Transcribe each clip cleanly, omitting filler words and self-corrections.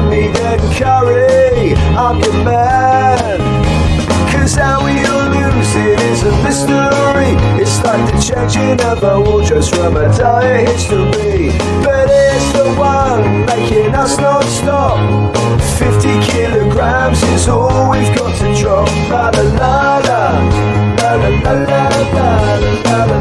meat and curry, I'm your man. Cause how we all lose it is a mystery. It's like the changing of our wardrobes from a dire history. But it's the one making us not stop. 50 kilograms is all we've got to drop. La la la la, la la la la la la la la.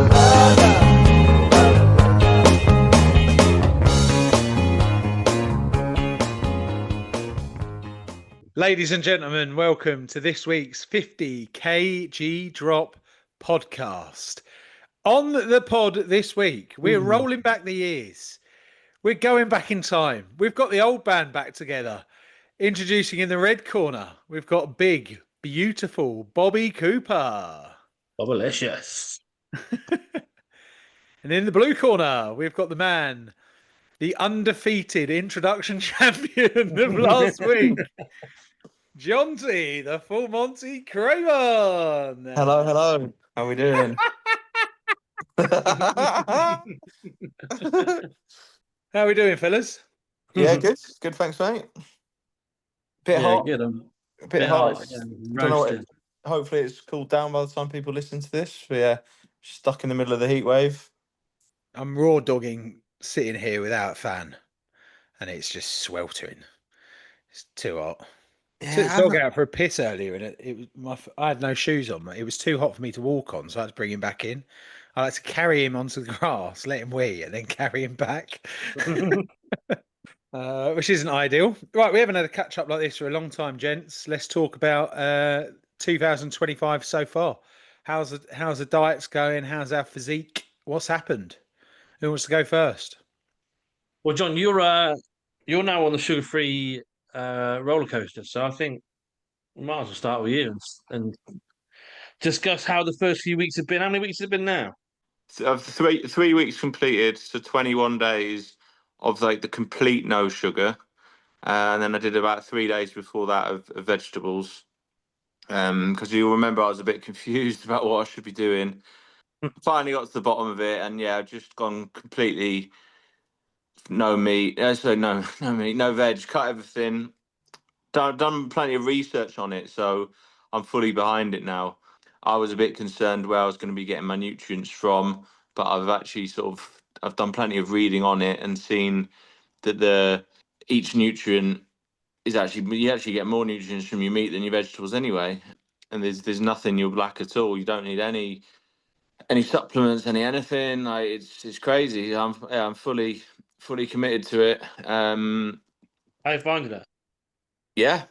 Ladies and gentlemen, welcome to this week's 50 kg drop podcast. On the pod this week, we're rolling back the years. We're going back in time. We've got the old band back together. Introducing in the red corner, we've got big, beautiful Bobby Cooper. Bobblicious. And in the blue corner, we've got the man, the undefeated introduction champion of last week. Jonty, the full Monty Craven. Hello, hello. How we doing? How we doing, fellas? Yeah, good. Good, thanks, mate. Bit hot. Good. A bit hot. Yeah, Don't know roasted. hopefully it's cooled down by the time people listen to this. But yeah, stuck in the middle of the heat wave. I'm raw dogging sitting here without a fan, and it's just sweltering. It's too hot. Yeah, Took the dog out for a piss earlier, and I had no shoes on. It was too hot for me to walk on, so I had to bring him back in. I had to carry him onto the grass, let him wee, and then carry him back, which isn't ideal. Right, we haven't had a catch up like this for a long time, gents. Let's talk about 2025 so far. How's the diets going? How's our physique? What's happened? Who wants to go first? Well, John, you're now on the sugar-free roller coaster, so I think we might as well start with you and discuss how the first few weeks have been. How many weeks has it been now? Of 3 weeks completed, so 21 days of like the complete no sugar, and then I did about 3 days before that of vegetables, because you'll remember I was a bit confused about what I should be doing. Finally got to the bottom of it, and yeah, I've just gone completely no meat, no meat, no veg, cut everything. Done plenty of research on it, so I'm fully behind it now. I was a bit concerned where I was going to be getting my nutrients from, but I've actually I've done plenty of reading on it and seen that each nutrient is you actually get more nutrients from your meat than your vegetables anyway, and there's nothing you'll lack at all. You don't need any supplements, anything. Like it's crazy. I'm fully committed to it. How you finding it? Yeah,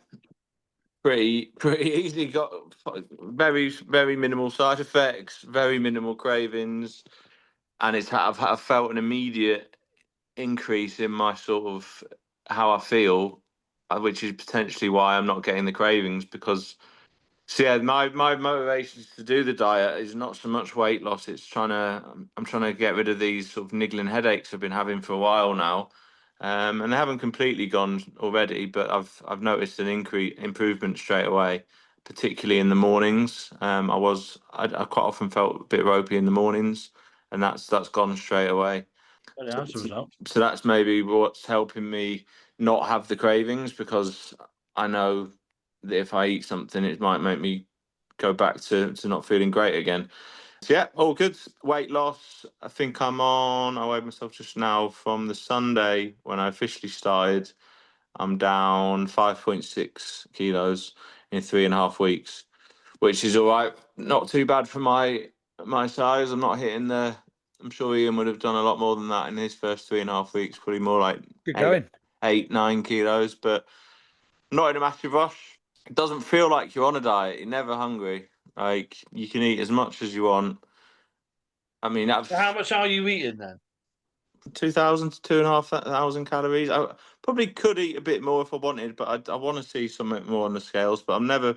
pretty easy. Got very, very minimal side effects, very minimal cravings, and I've felt an immediate increase in my sort of how I feel, which is potentially why I'm not getting the cravings. Because my motivation to do the diet is not so much weight loss. I'm trying to get rid of these sort of niggling headaches I've been having for a while now. And they haven't completely gone already, but I've noticed an improvement straight away, particularly in the mornings. I quite often felt a bit ropey in the mornings, and that's gone straight away. So that's maybe what's helping me not have the cravings, because I know that if I eat something, it might make me go back to not feeling great again. So yeah, all good. Weight loss, I think I weighed myself just now from the Sunday when I officially started. I'm down 5.6 kilos in 3.5 weeks, which is all right. Not too bad for my size. I'm not hitting I'm sure Ian would have done a lot more than that in his first 3.5 weeks, probably more like 8-9 kilos, but I'm not in a massive rush. It doesn't feel like you're on a diet. You're never hungry. Like, you can eat as much as you want. I mean, So how much are you eating then? 2,000 to 2,500 calories. I probably could eat a bit more if I wanted, but I want to see something more on the scales. But I'm never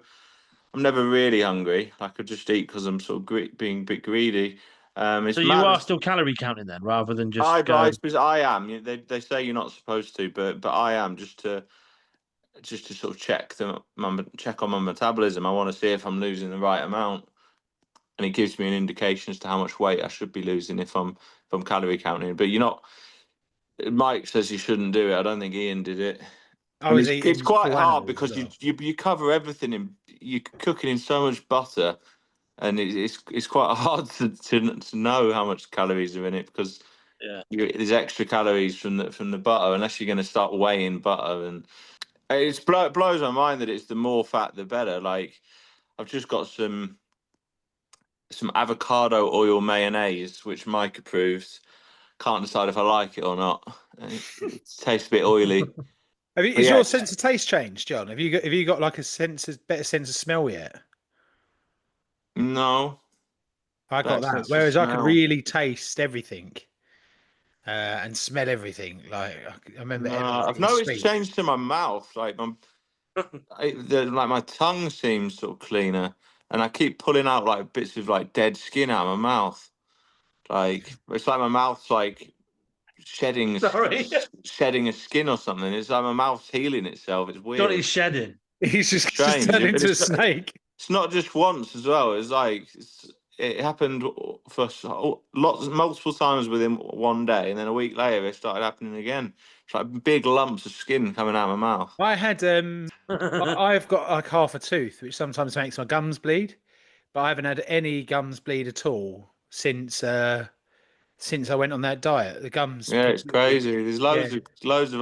really hungry. I could just eat because I'm sort of being a bit greedy. So you are still calorie counting then, rather than just I suppose I am. They say you're not supposed to, but I am, just to sort of check on my metabolism. I want to see if I'm losing the right amount, and it gives me an indication as to how much weight I should be losing if I'm calorie counting. But you're not. Mike says you shouldn't do it. I don't think Ian did it. I And was it's eating quite full hard animals because as well. you cover everything in, you're cooking in so much butter, and it's quite hard to know how much calories are in it, because Yeah. there's extra calories from the butter, unless you're going to start weighing butter. And it blows my mind that it's the more fat the better. Like, I've just got some avocado oil mayonnaise, which Mike approves. Can't decide if I like it or not. It tastes a bit oily. Is Yeah, your sense of taste changed, John? Have you got like better sense of smell yet? no, I got better that. sense of Whereas I could smell. really taste everything and smell everything. Like I remember No, Emma was I've eating noticed sweets. change to my mouth. Like like my tongue seems sort of cleaner, and I keep pulling out like bits of like dead skin out of my mouth. Like, it's like my mouth's like Sorry. shedding a skin or something. It's like my mouth's healing itself. It's weird. Johnny's shedding. He's It's just strange. turned And into a snake. it's not just once as well. It's like it happened for multiple times within one day, and then a week later it started happening again. It's like big lumps of skin coming out of my mouth. I had I've got like half a tooth, which sometimes makes my gums bleed, but I haven't had any gums bleed at all since I went on that diet. The gums Yeah, it's completely, crazy. There's yeah, loads of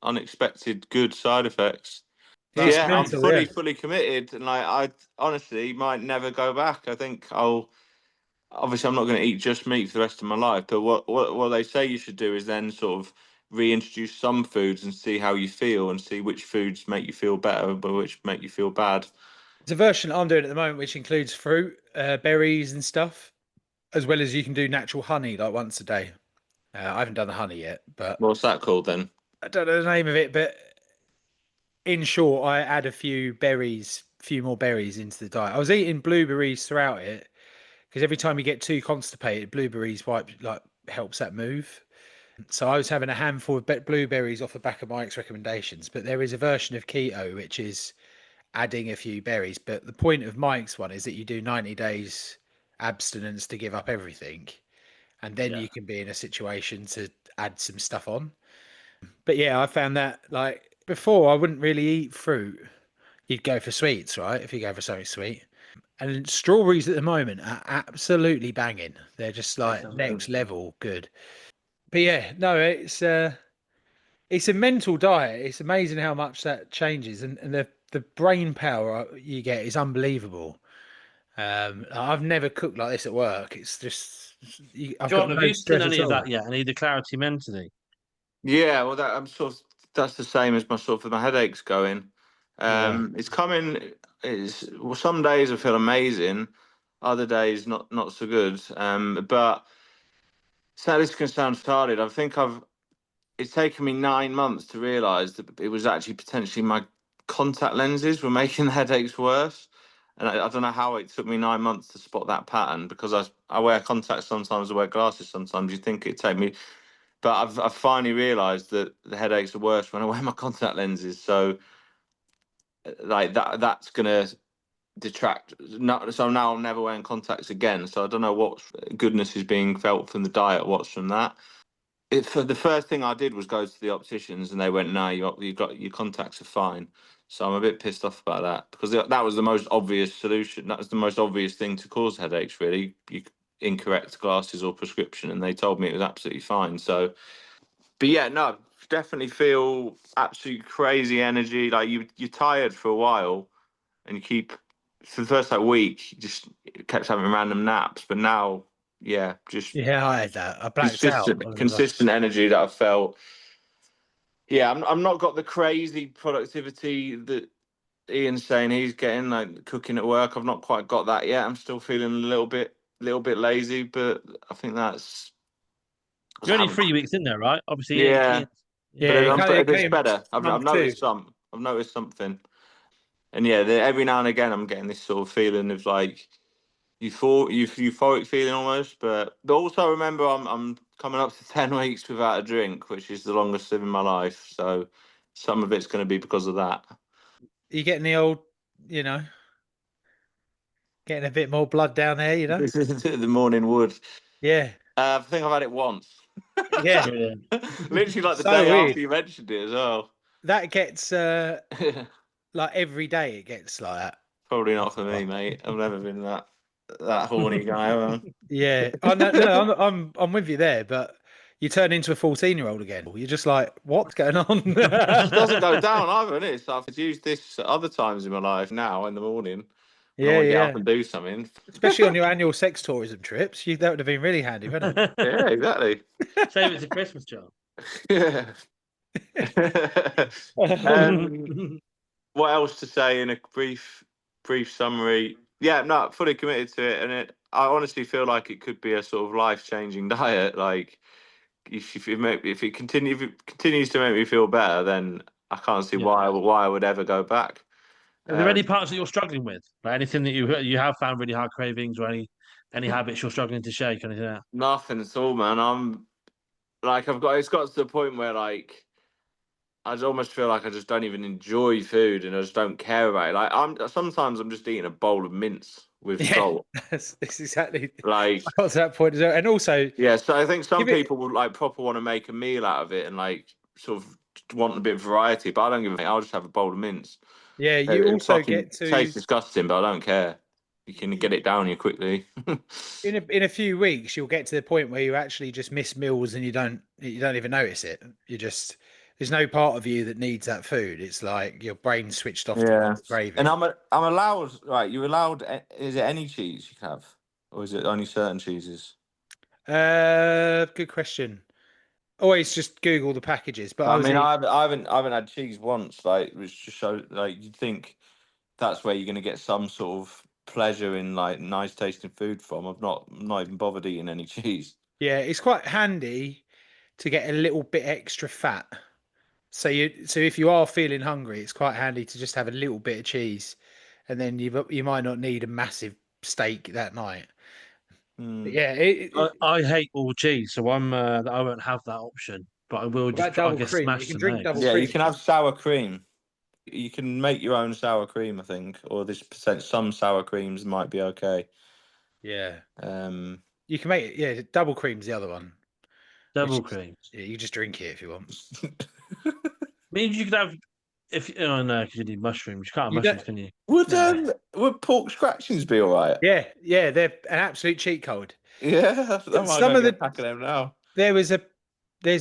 unexpected good side effects. So it's yeah, I'm mental, yeah. fully committed, and like, I honestly might never go back. I think I'll obviously, I'm not going to eat just meat for the rest of my life. But what they say you should do is then sort of reintroduce some foods and see how you feel, and see which foods make you feel better, but which make you feel bad. It's a version I'm doing at the moment, which includes fruit, berries, and stuff, as well as you can do natural honey like once a day. I haven't done the honey yet, but What's that called then? I don't know the name of it. But in short, I add a few more berries into the diet. I was eating blueberries throughout it because every time you get too constipated, blueberries helps that move. So I was having a handful of blueberries off the back of Mike's recommendations. But there is a version of keto which is adding a few berries. But the point of Mike's one is that you do 90 days abstinence to give up everything, and then Yeah. you can be in a situation to add some stuff on. But yeah, I found that like before I wouldn't really eat fruit. You'd go for sweets, right? If you go for something sweet. And strawberries at the moment are absolutely banging. They're just like next level good. But yeah, no, it's a mental diet. It's amazing how much that changes, and the brain power you get is unbelievable. I've never cooked like this at work. It's just I've got John, have no you done stress at any of all. that yet? Any of the clarity mentally? Yeah, well, that's the same as my headaches going. Yeah. It's coming. Well, some days I feel amazing, other days not so good. But so this can sound retarded. I think it's taken me 9 months to realise that it was actually potentially my contact lenses were making the headaches worse. And I don't know how it took me 9 months to spot that pattern, because I wear contacts sometimes, I wear glasses sometimes. You think it'd take me, but I've finally realised that the headaches are worse when I wear my contact lenses. So like that's gonna detract. So now I'm never wearing contacts again. So I don't know what goodness is being felt from the diet, what's from that. For the first thing I did was go to the opticians, and they went, "No, you got your contacts are fine." So I'm a bit pissed off about that, because that was the most obvious solution. That was the most obvious thing to cause headaches, really. Incorrect glasses or prescription, and they told me it was absolutely fine. So, but yeah, no, definitely feel absolutely crazy energy. Like you're tired for a while, and you keep for the first like week, you just kept having random naps. But now, yeah, just Yeah, I had that. I blacked out. consistent energy that I felt. Yeah, I'm not got the crazy productivity that Ian's saying he's getting, like cooking at work. I've not quite got that yet. I'm still feeling a little bit lazy, but I think that's You're only 3 weeks in there, right? Obviously, yeah. Ian, Yeah, yeah. it But it's came better. I've month two. noticed I've noticed something, and yeah, every now and again I'm getting this sort of feeling of like euphoric feeling almost. But also remember, I'm coming up to 10 weeks without a drink, which is the longest in my life. So some of it's going to be because of that. You getting the old, you know, getting a bit more blood down there, you know? The morning wood. Yeah, I think I've had it once. yeah. Brilliant. Literally like the So day weird. after you mentioned it as well. that gets like every day. It gets like that. Probably not for me, mate. I've never been that horny guy. Have I? Yeah. Oh no, I'm with you there, but you turn into a 14-year-old again. You're just like, what's going on? It doesn't go down either, innit? So I've used this at other times in my life now in the morning. When I Yeah, want to get up yeah. and do something. Especially on your annual sex tourism trips, that would have been really handy, wouldn't it? Yeah, exactly. Save it to Christmas, John. Yeah. What else to say in a brief summary? Yeah, no, fully committed to it, and I honestly feel like it could be a sort of life-changing diet. Like, if it continues to make me feel better, then I can't see Yeah. why I would ever go back. Are there any parts that you're struggling with? Like anything that you have found really hard cravings, or any habits you're struggling to shake? Anything like that? Nothing at all, man. I'm like it's got to the point where like I almost feel like I just don't even enjoy food and I just don't care about it. Like sometimes I'm just eating a bowl of mince with salt. That's exactly. Like, I got to that point as well. And also, yeah, so I think some Give it- people would like proper want to make a meal out of it and like sort of want a bit of variety, but I don't give a. I'll just have a bowl of mince. yeah, It you also fucking get to tastes disgusting, but I don't care. You can get it down here quickly. in a few weeks, you'll get to the point where you actually just miss meals and you don't even notice it. There's no part of you that needs that food. It's like your brain switched off Yeah, to gravy. and I'm allowed. Right, you're allowed. Is it any cheese you can have, or is it only certain cheeses? Good question. Always just Google the packages. But I mean, I haven't had cheese once. Like, which just show like you'd think that's where you're going to get some sort of pleasure in like nice tasting food from. I'm not even bothered eating any cheese. yeah, it's quite handy to get a little bit extra fat. So if you are feeling hungry, it's quite handy to just have a little bit of cheese, and then you might not need a massive steak that night. But yeah, I hate all cheese, so I won't have that option. But I will What about just I double guess cream? smash You can some drink eggs. double Yeah, cream. you can have sour cream. You can make your own sour cream, I think, or this percent. Some sour creams might be okay. Yeah, Um, you can make it. Yeah, double cream's the other one. Double cream. Yeah, you just drink it if you want. Means you could have no, because you need mushrooms. You can't have You mushrooms, don't- can you? would pork scratchings be all right? Yeah, they're an absolute cheat code. Yeah, I might Some go of get the- a pack of them now. There's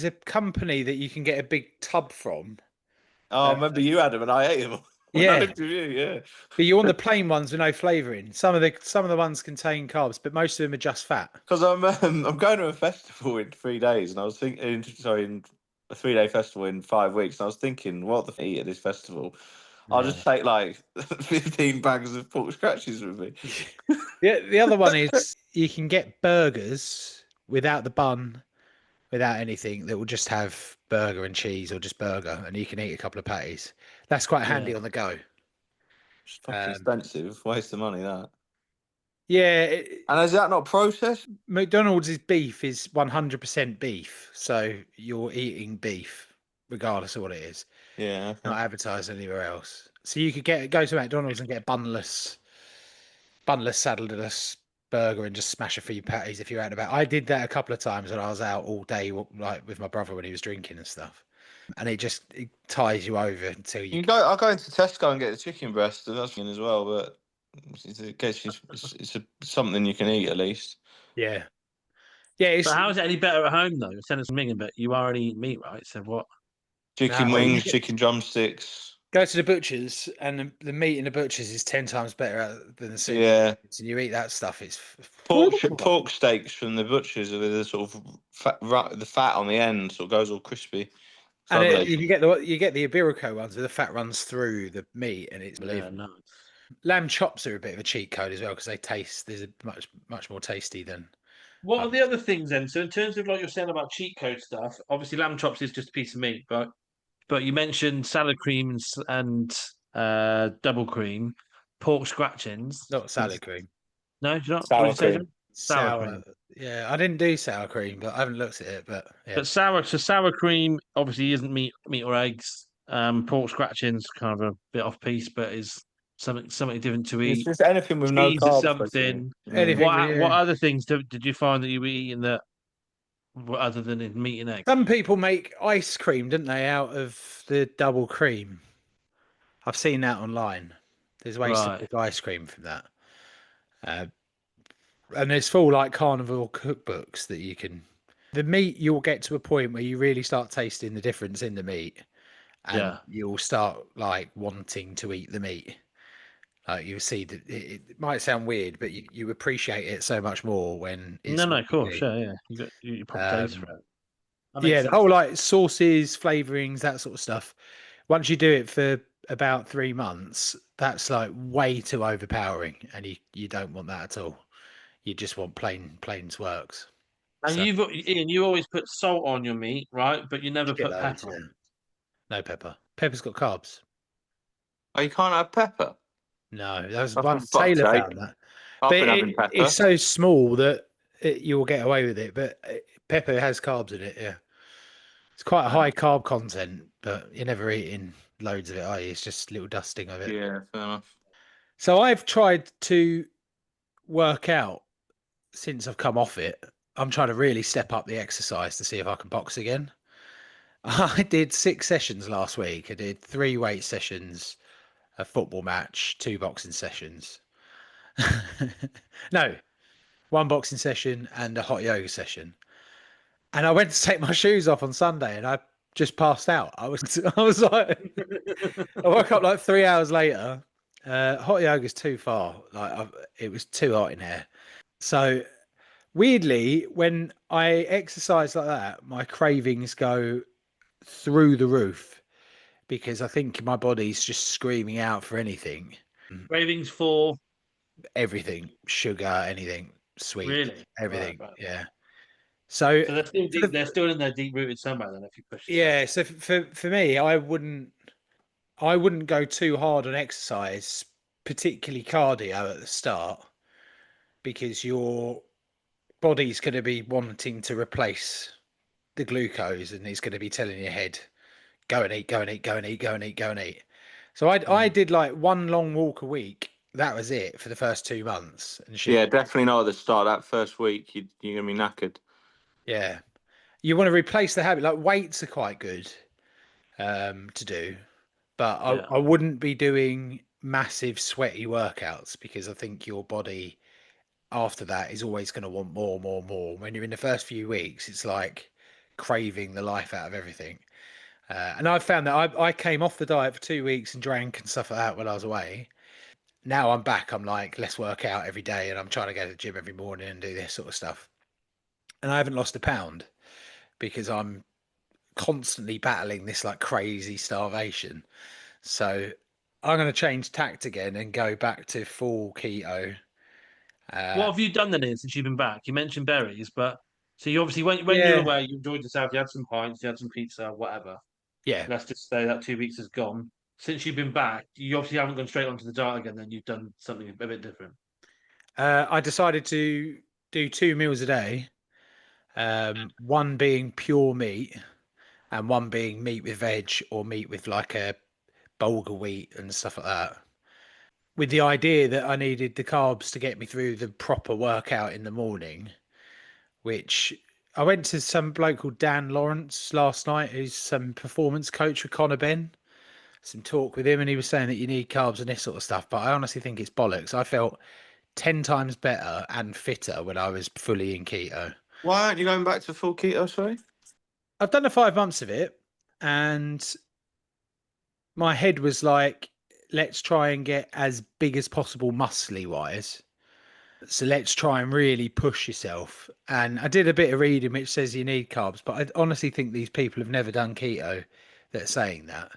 a company that you can get a big tub from. Oh, I remember you had them and I ate them. When I Yeah. lived with you, yeah. But you want the plain ones with no flavouring. Some of the ones contain carbs, but most of them are just fat. Because I'm going to a festival in 3 days, and I was thinking, in a 3-day festival in 5 weeks, and I was thinking, what the eat at this festival? I'll just take like 15 bags of pork scratches with me. The other one is you can get burgers without the bun, without anything, that will just have burger and cheese or just burger, and you can eat a couple of patties. That's quite handy on the go. It's fucking expensive, waste of money that. Yeah, And is that not processed? McDonald's beef is 100% beef, so you're eating beef regardless of what it is. Yeah, okay. Not advertised anywhere else. So you could go to McDonald's and get a bunless saddleless burger and just smash a few patties if you're out and about. I did that a couple of times when I was out all day, like with my brother when he was drinking and stuff. And it ties you over until you. I'll go into Tesco and get the chicken breast. That's as well, but it's something you can eat at least. Yeah. Yeah. But how is it any better at home though? Instead of minging, but you already eat meat, right? So what? Chicken No, wings, chicken drumsticks. Go to the butchers, and the meat in the butchers is 10 times better than the soup. Yeah. And you eat that stuff, it's Pork steaks from the butchers with the sort of the fat on the end, sort of goes all crispy. And you get the Iberico ones where the fat runs through the meat, and it's believable. No. Lamb chops are a bit of a cheat code as well because there's a much more tasty than. What are the other things then? So in terms of like you're saying about cheat code stuff, obviously lamb chops is just a piece of meat, but you mentioned salad cream and double cream, pork scratchings. Not salad cream. No, do you not? Sour What did you say, cream. John? Sour cream. Yeah, I didn't do sour cream, but I haven't looked at it. But yeah. But sour cream obviously isn't meat or eggs. Pork scratchings kind of a bit off piece, but is something different to eat. It's just anything with no Cheese is carbs. something. Anything. What other things did you find that you were eating that other than in meat and eggs. Some people make ice cream, don't they, out of the double cream? I've seen that online. There's ways to Right. make ice cream from that. And there's full like carnivore cookbooks that you can. The meat, you'll get to a point where you really start tasting the difference in the meat, and Yeah. you'll start like wanting to eat the meat. Like you'll see that it might sound weird, but you appreciate it so much more when it's No, what of you course, do. yeah. You proper taste for it. That makes Yeah, the sense. whole like sauces, flavorings, that sort of stuff. Once you do it for about 3 months, that's like way too overpowering, and you don't want that at all. You just want plain works. And So Ian, you always put salt on your meat, right? But you never put shitloads, pepper. yeah. No pepper. Pepper's got carbs. Oh, you can't have pepper. No, that was Oh, for once fuck's Taylor sake. found that. I've But been having pepper. it's so small that you'll get away with it. But pepper has carbs in it. Yeah, it's quite a high carb content, but you're never eating loads of it, are you? It's just a little dusting of it. Yeah, fair enough. So I've tried to work out since I've come off it. I'm trying to really step up the exercise to see if I can box again. I did 6 sessions last week. I did 3 weight sessions, a football match, 2 boxing sessions. No, 1 boxing session and a hot yoga session. And I went to take my shoes off on Sunday and I just passed out. I was like, I woke up like 3 hours later. Hot yoga's too far. It was too hot in here. So weirdly, when I exercise like that, my cravings go through the roof because I think my body's just screaming out for anything. Cravings for Everything, sugar, anything, sweet, really? everything. Right. Yeah. So So they're still deep, they're still in there deep rooted somewhere. Then if you push. yeah, so for me, I wouldn't go too hard on exercise, particularly cardio at the start, because your body's going to be wanting to replace the glucose, and it's going to be telling your head, go and eat, go and eat, go and eat, go and eat, go and eat. So I did like 1 long walk a week. That was it for the first 2 months. And Yeah, definitely not at the start. That first week, you're going to be knackered. yeah, you want to replace the habit. Like weights are quite good to do, but Yeah. I wouldn't be doing massive sweaty workouts because I think your body after that is always going to want more, more, more. When you're in the first few weeks, it's like craving the life out of everything. And I've found that I came off the diet for 2 weeks and drank and stuff like that when I was away. Now I'm back. I'm like, let's work out every day, and I'm trying to go to the gym every morning and do this sort of stuff. And I haven't lost a pound because I'm constantly battling this like crazy starvation. So I'm going to change tact again and go back to full keto. What have you done then, Ian, since you've been back? You mentioned berries, but so you obviously when you were Yeah, away, you enjoyed yourself. You had some pints, you had some pizza, whatever. yeah. Let's just say that 2 weeks is gone. Since you've been back, you obviously haven't gone straight onto the diet again. Then you've done something a bit different. I decided to do 2 meals a day. One being pure meat, and one being meat with veg or meat with like a bulgur wheat and stuff like that. With the idea that I needed the carbs to get me through the proper workout in the morning, which I went to some bloke called Dan Lawrence last night, who's some performance coach with Conor Ben. Some talk with him, and he was saying that you need carbs and this sort of stuff. But I honestly think it's bollocks. I felt 10 times better and fitter when I was fully in keto. Why aren't you going back to full keto, sorry? I've done the 5 months of it, and my head was like, let's try and get as big as possible muscly wise. So let's try and really push yourself. And I did a bit of reading which says you need carbs, but I honestly think these people have never done keto that are saying that.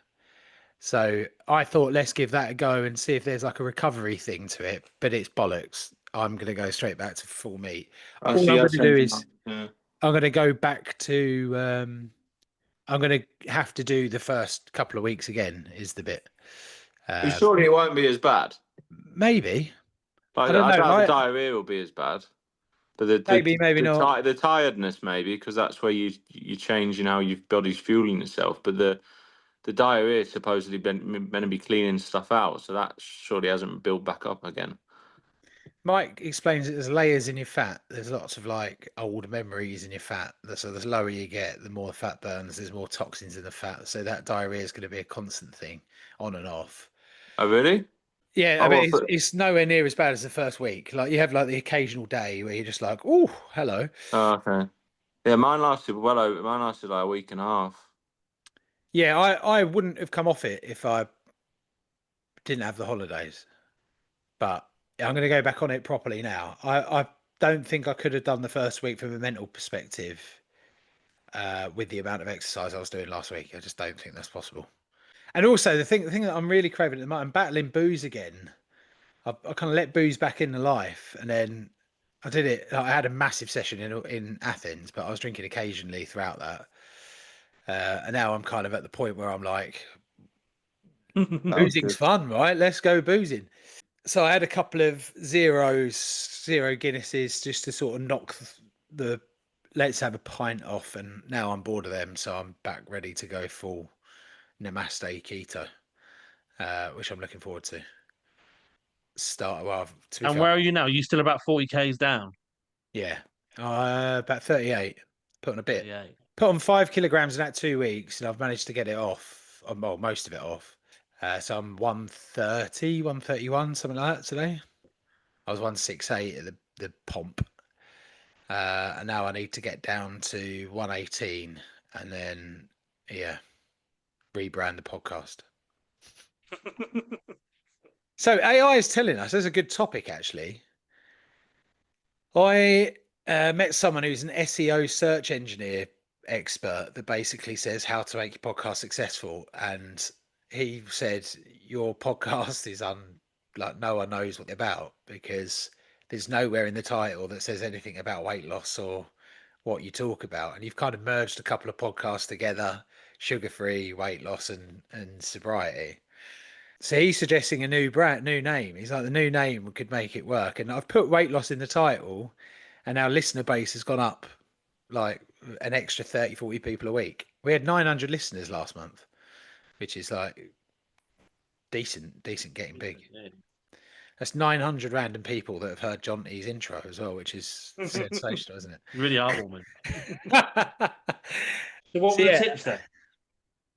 So I thought, let's give that a go and see if there's like a recovery thing to it. But it's bollocks. I'm going to go straight back to full meat. All I'm going to do is I'm going to go back to. I'm going to have to do the first couple of weeks again. Is the bit. Surely it won't be as bad. Maybe. Like, I don't know. doubt the diarrhea will be as bad. But Maybe not. The tiredness, maybe, because that's where you changing how your body's fueling itself. But the diarrhea is supposedly meant to be cleaning stuff out, so that surely hasn't built back up again. Mike explains it as layers in your fat. There's lots of like old memories in your fat. So the lower you get, the more the fat burns. There's more toxins in the fat. So that diarrhea is going to be a constant thing, on and off. Oh, really? Yeah, I Oh, mean, well, it's nowhere near as bad as the first week. Like you have like the occasional day where you're just like, oh, hello. oh, okay. Yeah, mine lasted well over. Mine lasted like a week and a half. Yeah, I wouldn't have come off it if I didn't have the holidays. But I'm going to go back on it properly now. I don't think I could have done the first week from a mental perspective with the amount of exercise I was doing last week. I just don't think that's possible. And also the thing that I'm really craving at the moment, I'm battling booze again. I kind of let booze back into life, and then I did it. I had a massive session in Athens, but I was drinking occasionally throughout that. And now I'm kind of at the point where I'm like, boozing's fun, right? Let's go boozing. So I had a couple of zero Guinnesses just to sort of knock the let's have a pint off, and now I'm bored of them, so I'm back ready to go full Namaste keto, which I'm looking forward to. To be And fair, where are you now? Are you still about 40 k's down? yeah, about 38. Put on a bit. Yeah. Put on 5 kilograms in that 2 weeks, and I've managed to get it off. Well, most of it off. So I'm 130, 131, something like that today. I was 168 at the pomp. And now I need to get down to 118 and then, yeah, rebrand the podcast. So AI is telling us, there's a good topic actually. I met someone who's an SEO search engineer expert that basically says how to make your podcast successful. And he said, your podcast is like no one knows what they're about because there's nowhere in the title that says anything about weight loss or what you talk about. And you've kind of merged a couple of podcasts together, sugar-free, weight loss and sobriety. So he's suggesting a new name. He's like, the new name could make it work. And I've put weight loss in the title, and our listener base has gone up like an extra 30, 40 people a week. We had 900 listeners last month, which is like decent getting big. That's 900 random people that have heard Jonty's intro as well, which is sensational, isn't it? Really heartwarming. So what were the tips then?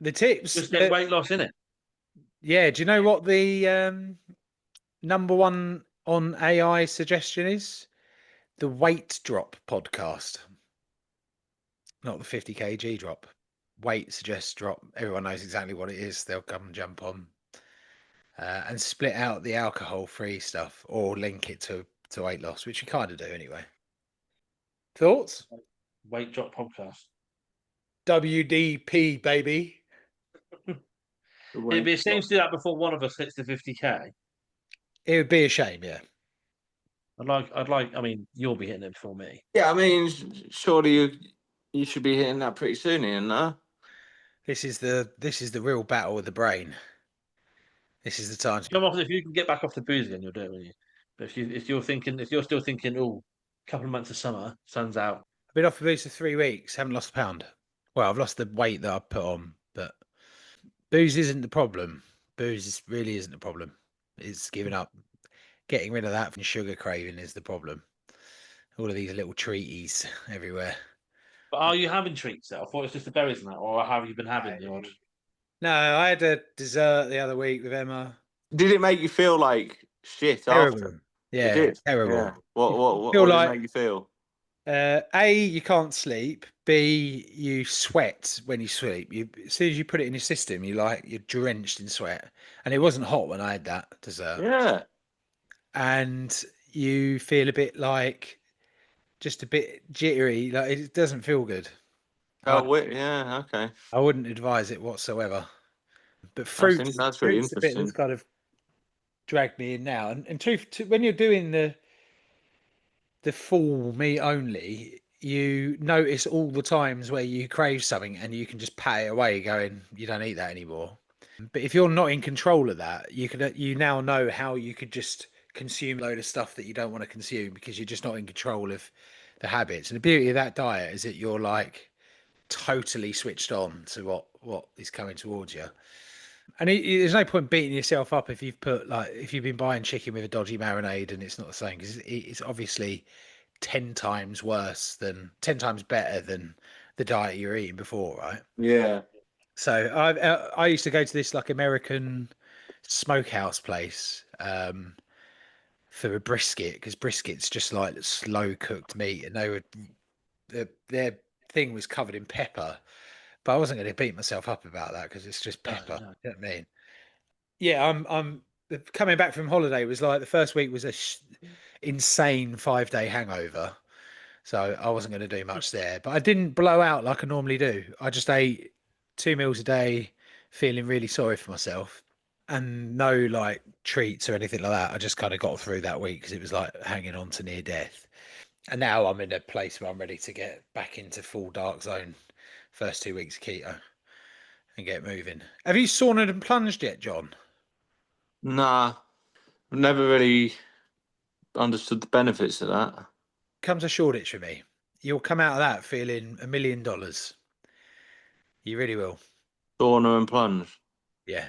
The tips. Just get weight loss in it. Yeah. Do you know what the number one on AI suggestion is? The weight drop podcast. Not the 50 kg drop. Weight suggests drop. Everyone knows exactly what it is. They'll come and jump on. And split out the alcohol-free stuff or link it to weight loss, which you kind of do anyway. Thoughts? Weight drop podcast. WDP, baby. It'd be a shame to do that before one of us hits the 50k. It would be a shame, yeah. I'd like. I mean, you'll be hitting it before me. Yeah, I mean, surely you should be hitting that pretty soon, Ian. No? This is the real battle with the brain. This is the time. Come off if you can get back off the booze again, you'll do it, won't you? But if you're still thinking, oh, a couple of months of summer, sun's out. I've been off the booze for 3 weeks. Haven't lost a pound. Well, I've lost the weight that I put on, but booze isn't the problem. Booze really isn't the problem. It's giving up. Getting rid of that from sugar craving is the problem. All of these little treaties everywhere. But are you having treats though? I thought it was just the berries and that, or have you been having the odd? No, I had a dessert the other week with Emma. Did it make you feel like shit Terrible. after? Yeah, It did? terrible. Yeah. What Feel did like- it make you feel? A, you can't sleep. B, you sweat when you sleep. As soon as you put it in your system, you're drenched in sweat. And it wasn't hot when I had that dessert. Yeah. And you feel a bit like just a bit jittery. Like it doesn't feel good. Yeah, okay. I wouldn't advise it whatsoever. But fruits, That's really fruit's the bit interesting. that's kind of dragged me in now. And when you're doing the full meat only, you notice all the times where you crave something and you can just pat it away going, you don't eat that anymore. But if you're not in control of that, you now know how you could just consume a load of stuff that you don't want to consume because you're just not in control of the habits. And the beauty of that diet is that you're like totally switched on to what is coming towards you. And there's no point beating yourself up if you've been buying chicken with a dodgy marinade and it's not the same, because it's obviously 10 times better than the diet you were eating before, right? Yeah. So I used to go to this like American smokehouse place for a brisket, because brisket's just like slow cooked meat, and their thing was covered in pepper, but I wasn't going to beat myself up about that because it's just pepper. No. You know what I mean? Yeah, I'm coming back from holiday was like the first week was insane 5-day hangover. So I wasn't going to do much there, but I didn't blow out like I normally do. I just ate 2 meals a day, feeling really sorry for myself, and no like treats or anything like that. I just kind of got through that week because it was like hanging on to near death. And now I'm in a place where I'm ready to get back into full dark zone. First 2 weeks of keto and get moving. Have you saunaed and plunged yet, John? Nah, I've never really understood the benefits of that. Comes a Shoreditch for me. You'll come out of that feeling $1 million. You really will. Sauna and plunge. Yeah.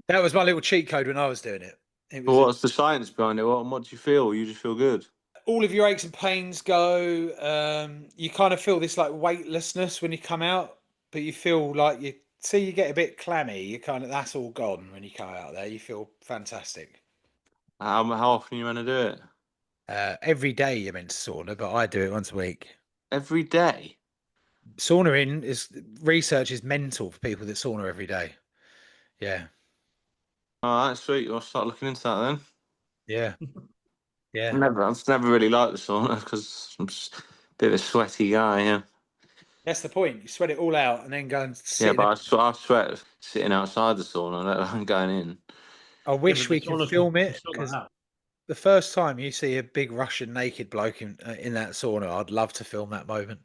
That was my little cheat code when I was doing it. It But was what's the science behind it? What do you feel? You just feel good. all of your aches and pains go. You kind of feel this like weightlessness when you come out, but you feel like you get a bit clammy. You kind of, that's all gone when you come out there. You feel fantastic. How often are you meant to do it? Every day you're meant to sauna, but I do it once a week. Every day. Sauna research is mental for people that sauna every day. Yeah. All right, sweet. I'll start looking into that then. Yeah. Yeah. I've never really liked the sauna because I'm just a bit of a sweaty guy. Yeah. That's the point. You sweat it all out and then go and sit. Yeah, but I sweat sitting outside the sauna, let alone going in. I wish we could film it, because because the first time you see a big Russian naked bloke in that sauna, I'd love to film that moment.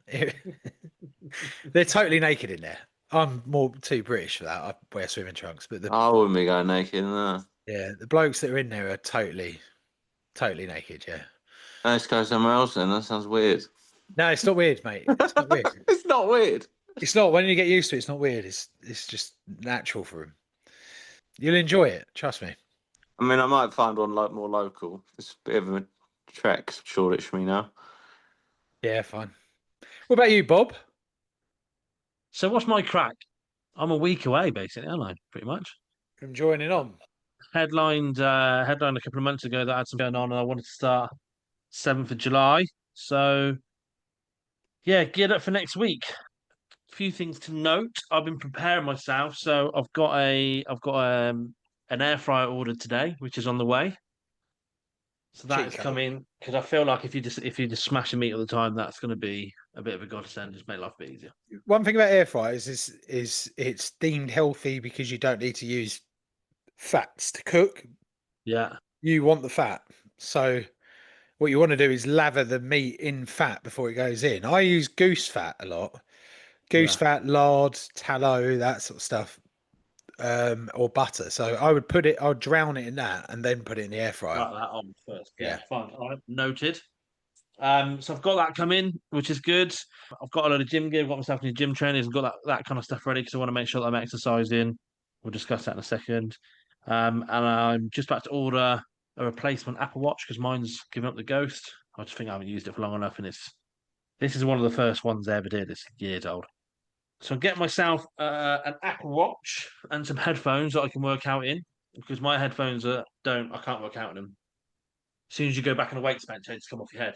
They're totally naked in there. I'm more too British for that. I wear swimming trunks, but I wouldn't be going naked. No. the blokes that are in there are totally naked. Yeah. Let's go somewhere else then. That sounds weird. No, it's not weird, mate. It's not weird. It's not weird. It's not. When you get used to it, it's not weird. It's just natural for him. You'll enjoy it. Trust me. I mean, I might find one like more local. It's a bit of a trek, Shoreditch for me now. Yeah, fine. What about you, Bob? So what's my crack? I'm a week away, basically, aren't I? Pretty much. From joining on. Headlined a couple of months ago that I had something going on, and I wanted to start 7th of July. So yeah, geared up for next week. A few things to note. I've been preparing myself, so I've got an air fryer ordered today, which is on the way. So that Cheat is code. coming, because I feel like if you just smash a meat all the time, that's going to be a bit of a godsend. Just make life a bit easier. One thing about air fryers is it's deemed healthy because you don't need to use fats to cook. Yeah, You want the fat. So what you want to do is lather the meat in fat before it goes in. I use goose fat a lot. Goose fat, lard, tallow, that sort of stuff. Or butter. So I would drown it in that and then put it in the air fryer. write that on first. Yeah, Yeah. fine. All right, noted. So I've got that coming, which is good. I've got a lot of gym gear. I've got myself new gym trainers. I've got that kind of stuff ready because I want to make sure that I'm exercising. We'll discuss that in a second. And I'm just about to order a replacement Apple Watch because mine's given up the ghost. I just think I haven't used it for long enough, and this is one of the first ones I ever did. It's years old. So I'm getting myself an Apple Watch and some headphones that I can work out in, because my headphones I can't work out in them. As soon as you go back on a weights bench, they just come off your head.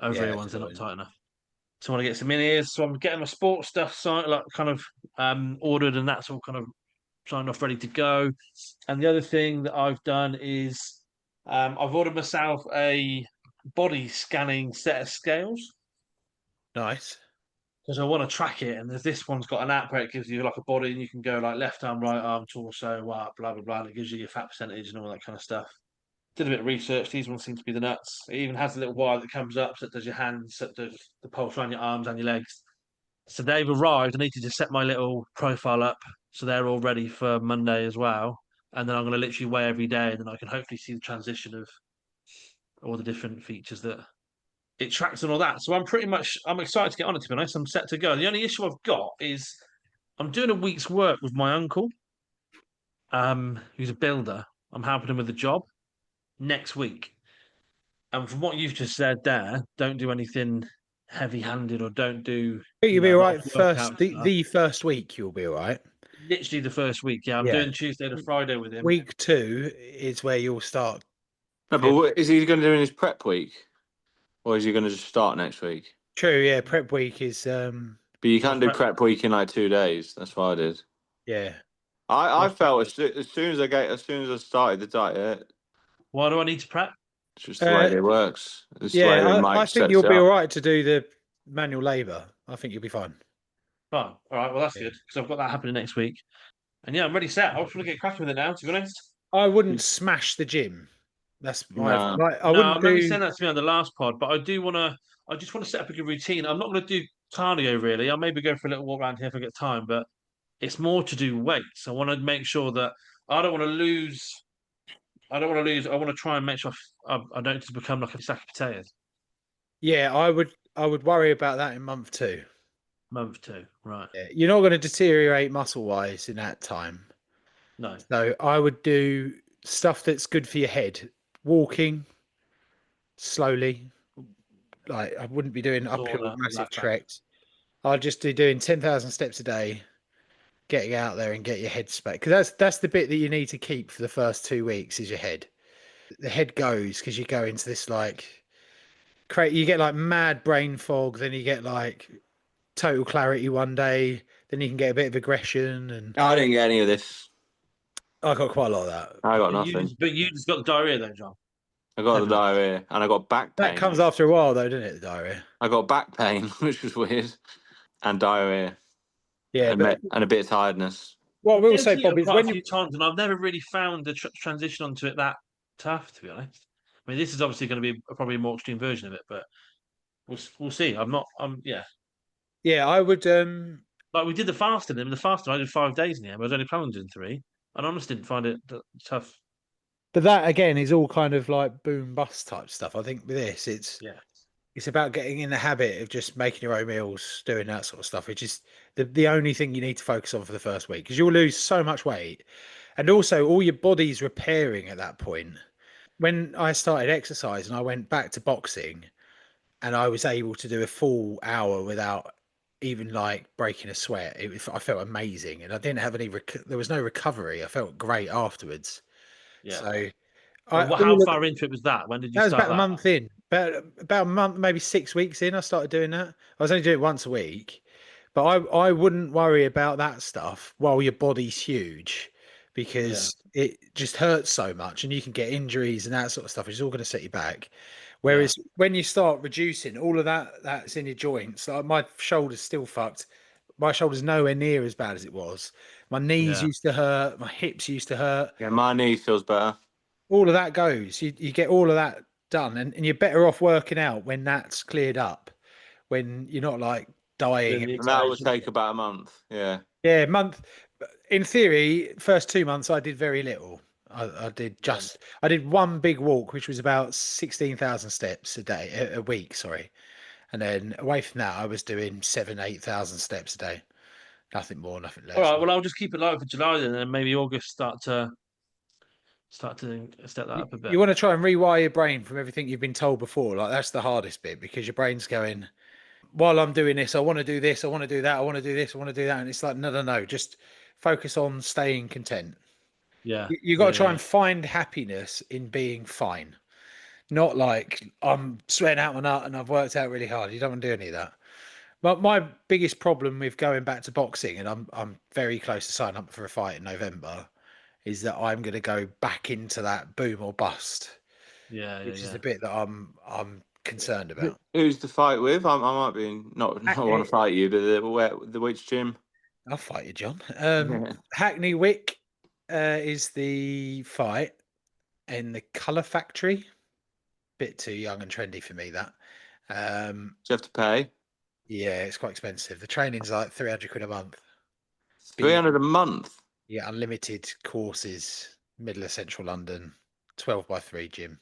Over Yeah, ear ones, they're not totally. tight enough. So I want to get some in ears. So I'm getting my sports stuff ordered, and that's all kind of signed off, ready to go. And the other thing that I've done is I've ordered myself a body scanning set of scales, Nice. because I want to track it. And there's this one's got an app where it gives you like a body, and you can go like left arm, right arm, torso, blah blah blah. And it gives you your fat percentage and all that kind of stuff. Did a bit of research. These ones seem to be the nuts. It even has a little wire that comes up, so it does your hands, so it does the pulse around your arms and your legs. So they've arrived. I need to just set my little profile up so they're all ready for Monday as well. And then I'm going to literally weigh every day, and then I can hopefully see the transition of all the different features that it tracks and all that. So I'm excited to get on it, to be honest. I'm set to go. The only issue I've got is I'm doing a week's work with my uncle. who's a builder. I'm helping him with a job next week. And from what you've just said there, don't do anything heavy-handed or don't do I think you'll be a all lot right of first. workout stuff. The first week you'll be all right. Literally the first week. Yeah, I'm Yeah. doing Tuesday to Friday with him. Week 2 is where you'll start. No, but is he going to do in his prep week, or is he going to just start next week? True, yeah. Prep week is But you can't do prep week in like 2 days. That's what I did. yeah. I felt as soon as I started the diet, Why do I need to prep? it's just the way it works. It's the way Yeah, that I Mike think sets you'll it be up. all right to do the manual labour. I think you'll be fine. Fine. All right. Well, that's Yeah. good because I've got that happening next week. And yeah, I'm ready set. I just want to get cracking with it now, to be honest. I wouldn't smash the gym. That's my No. like. I No, I wouldn't remember you do. saying that to me on the last pod, but I do want to. I just want to set up a good routine. I'm not going to do cardio really. I'll maybe go for a little walk around here if I get time, but it's more to do weights. I want to make sure that I don't want to lose. I don't want to lose. I want to try and make sure I don't just become like a sack of potatoes. Yeah, I would. I would worry about that in month 2. Month 2, right? Yeah, you're not going to deteriorate muscle wise in that time. No. So I would do stuff that's good for your head. Walking slowly. Like I wouldn't be doing uphill Sauna, massive lap back. treks. I'd just be doing 10,000 steps a day, getting out there and get your head space. Because that's the bit that you need to keep for the first 2 weeks is your head. The head goes because you go into this like you get like mad brain fog, then you get like total clarity one day, then you can get a bit of aggression, and I didn't get any of this. I got quite a lot of that. I got But nothing. you just got the diarrhea though, John. I got the Heavily. diarrhea and I got back pain. That comes after a while though, doesn't it, the diarrhea? I got back pain, which was weird, and diarrhea, Yeah, and, but and a bit of tiredness. what I will I've say, seen it Bob, is quite when a you few times, and I've never really found the transition onto it that tough, to be honest. I mean, this is obviously going to be probably a more extreme version of it, but we'll see. yeah, I would Like we did the fasting, and the fasting I did 5 days in the end. I was only planning on doing 3, and I honestly didn't find it tough. but that again is all kind of like boom bust type stuff. I think with this it's about getting in the habit of just making your own meals, doing that sort of stuff, which is the only thing you need to focus on for the first week because you'll lose so much weight. And also all your body's repairing at that point. When I started exercise and I went back to boxing and I was able to do a full hour without even like breaking a sweat, I felt amazing and I didn't have any, there was no recovery. I felt great afterwards. Yeah. So How far into it was that? When did you that was start about a month in, about a month, maybe 6 weeks in, I started doing that. I was only doing it once a week, but I wouldn't worry about that stuff while your body's huge because it just hurts so much and you can get injuries and that sort of stuff, which is all going to set you back. Whereas when you start reducing all of that's in your joints, like my shoulder's still fucked. My shoulder's nowhere near as bad as it was. My knees used to hurt. My hips used to hurt. Yeah, my knee feels better. All of that goes. You get all of that done, and you're better off working out when that's cleared up, when you're not like dying. Yeah, And that would take about a month. Yeah. Yeah, month. In theory, first 2 months I did very little. I did one big walk, which was about 16,000 steps a day, a week. Sorry, and then away from that, I was doing 7,000-8,000 steps a day. Nothing more, nothing less. All right. Well, I'll just keep it live for July then, and maybe August start to step that up a bit. You want to try and rewire your brain from everything you've been told before. Like that's the hardest bit because your brain's going, while I'm doing this, I want to do this, I want to do that, I want to do this, I want to do that. And it's like, no. Just focus on staying content. Yeah. You got to try and find happiness in being fine. Not like I'm sweating out my nut and I've worked out really hard. You don't want to do any of that. But my biggest problem with going back to boxing, and I'm very close to signing up for a fight in November, is that I'm going to go back into that boom or bust. Which is the bit that I'm concerned about. Who's the fight with? I might be not want to fight you, but the which gym? I'll fight you, John. Hackney Wick is the fight in the Colour Factory. Bit too young and trendy for me, that. Do you have to pay? Yeah, it's quite expensive. The training's like 300 quid a month. 300 a month? Yeah, unlimited courses, middle of central London, 12x3 gym.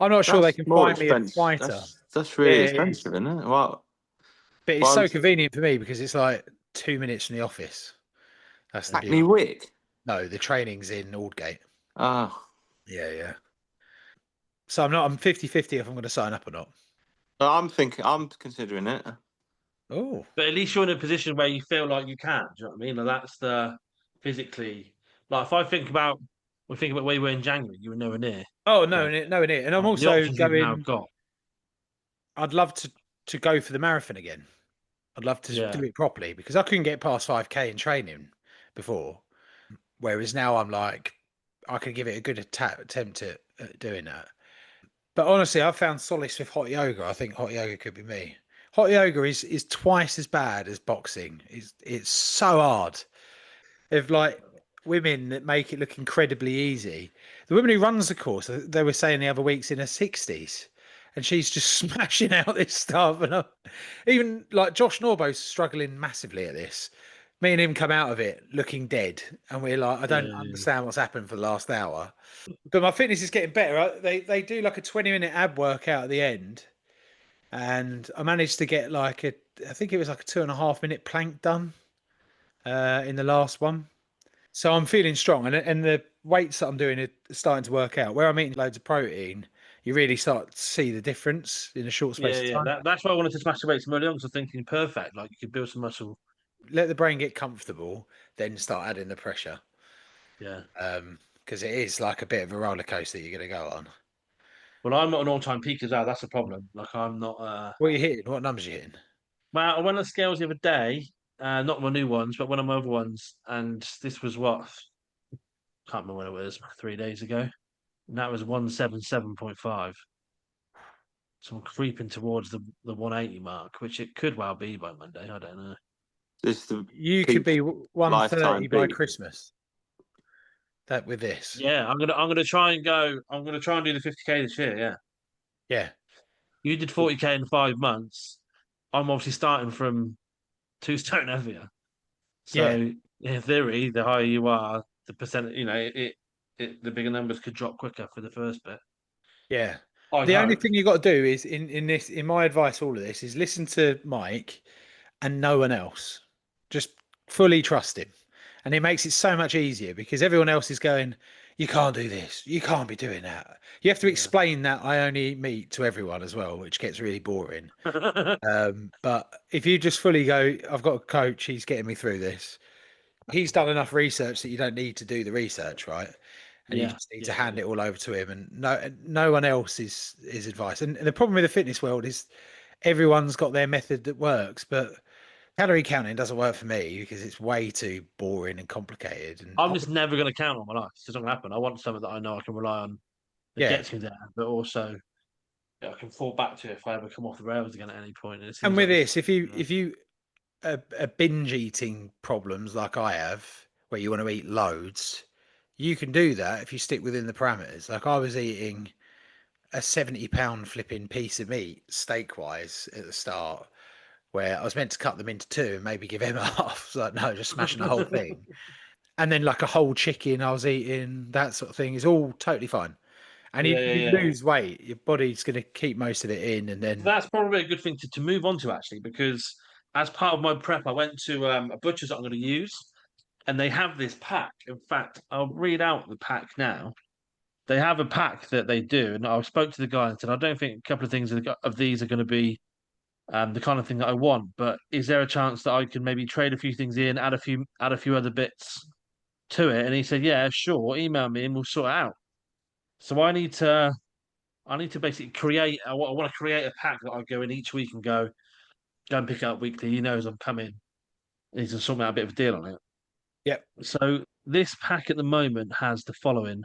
I'm not sure they can find me a fighter. That's really expensive, isn't it? Wow. But it's so convenient for me because it's like 2 minutes from the office. That's the Hackney Wick? No, the training's in Aldgate. Ah, Yeah. So I'm 50-50 if I'm going to sign up or not. I'm considering it. Oh, But at least you're in a position where you feel like you can. Do you know what I mean? Like that's the physically. Like if I think about, we think about where you were in January, you were nowhere near. no, Yeah. no, and I'm Like, the also options you've now going. got. I'd love to go for the marathon again. I'd love to Yeah. do it properly because I couldn't get past 5K in training before. Whereas now I'm like, I could give it a good attempt at doing that. But honestly, I've found solace with hot yoga. I think hot yoga could be me. Hot yoga is twice as bad as boxing. It's so hard. Of like women that make it look incredibly easy. The woman who runs the course, they were saying the other week's in her 60s, and she's just smashing out this stuff. And even like Josh Norbo's struggling massively at this. Me and him come out of it looking dead, and we're like, I don't Yeah. understand what's happened for the last hour. But my fitness is getting better. They do like a 20-minute ab workout at the end, and I managed to get like I think it was like a 2.5 minute plank done in the last one. So I'm feeling strong, and the weights that I'm doing are starting to work out. Where I'm eating loads of protein, you really start to see the difference in a short space of time. That's why I wanted to smash the weights early on because I'm thinking perfect. Like you could build some muscle. Let the brain get comfortable, then start adding the pressure. Yeah. Because it is like a bit of a roller coaster you're going to go on. Well, I'm not an all-time peak as well. That's the problem. Like I'm not. What are you hitting? What numbers are you hitting? Well, I went on the scales the other day. Not my new ones, but one of my other ones, and this was what can't remember when it was 3 days ago. And that was 177.5. So I'm creeping towards the 180 mark, which it could well be by Monday. I don't know. This is the You could be 130 lifetime by peak. Christmas. That with this. Yeah, I'm gonna try and go. I'm gonna try and do the 50K this year. Yeah, Yeah. you did 40K in 5 months. I'm obviously starting from 2 stone heavier. Yeah. So in theory, the higher you are, the percent, the bigger numbers could drop quicker for the first bit. Yeah. I'd The only hope. thing you got to do is in my advice, all of this is listen to Mike and no one else. Just fully trust him. And it makes it so much easier because everyone else is going, you can't do this. You can't be doing that. You have to Yeah. explain that I only eat meat to everyone as well, which gets really boring. But if you just fully go, I've got a coach, he's getting me through this. He's done enough research that you don't need to do the research, right? And you Yeah, just need to yeah, hand yeah. it all over to him. And no one else is advice. And the problem with the fitness world is everyone's got their method that works, but calorie counting doesn't work for me because it's way too boring and complicated. And I'm just never going to count on my life. It's just not going to happen. I want something that I know I can rely on that yeah, gets me there, but also I can fall back to if I ever come off the rails again at any point. And it and seems with like this, you know, if you are binge eating problems like I have, where you want to eat loads, you can do that if you stick within the parameters. Like I was eating a 70-pound flipping piece of meat steak wise at the start, where I was meant to cut them into two and maybe give him a half. It's like, no, just smashing the whole thing. And then like a whole chicken I was eating, that sort of thing is all totally fine. And yeah, you yeah, yeah. lose weight, your body's going to keep most of it in, and then That's probably a good thing to move on to actually, because as part of my prep, I went to a butcher's that I'm going to use, and they have this pack. In fact, I'll read out the pack now. They have a pack that they do, and I spoke to the guy and said, I don't think a couple of things of these are going to be the kind of thing that I want, but is there a chance that I can maybe trade a few things in, add a few other bits to it? And he said, yeah, sure. Email me and we'll sort it out. So I need to basically create. I want to create a pack that I go in each week and go and pick it up weekly. He knows I'm coming. He's to sort me out a bit of a deal on it. yep, So this pack at the moment has the following: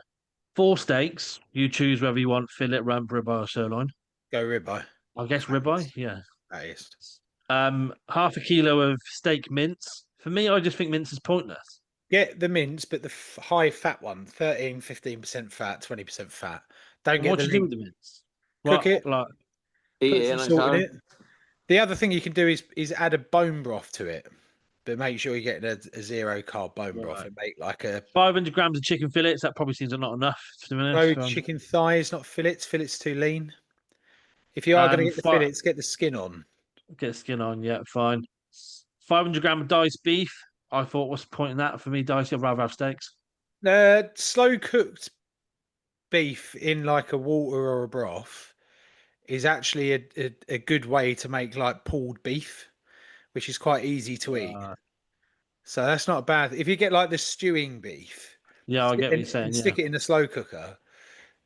4 steaks. You choose whether you want fillet, rump, ribeye, or sirloin. go ribeye. I guess ribeye. Yeah. Highest. Half a kilo of steak mince. For me, I just think mince is pointless. Get the mince, but the high fat one, 13-15% fat, 20% fat. Don't And get what the do you do lean. with the mince? Cook What it, like? Eat put it some on its salt in own. it. The other thing you can do is add a bone broth to it, but make sure you're getting a zero-carb bone broth Right. and make like a 500 grams of chicken fillets. That probably seems not enough to be honest. no chicken thighs, not fillets. Fillets too lean. If you are going to get the Fi fillets, get the skin on. Get skin on. Yeah, fine. 500 gram of diced beef. I thought, what's the point in that for me? Diced, I'd rather have steaks. Slow cooked beef in like a water or a broth is actually a good way to make like pulled beef, which is quite easy to eat. So that's not bad. If you get like the stewing beef, Yeah, I get what you're and saying. Yeah, stick it in the slow cooker,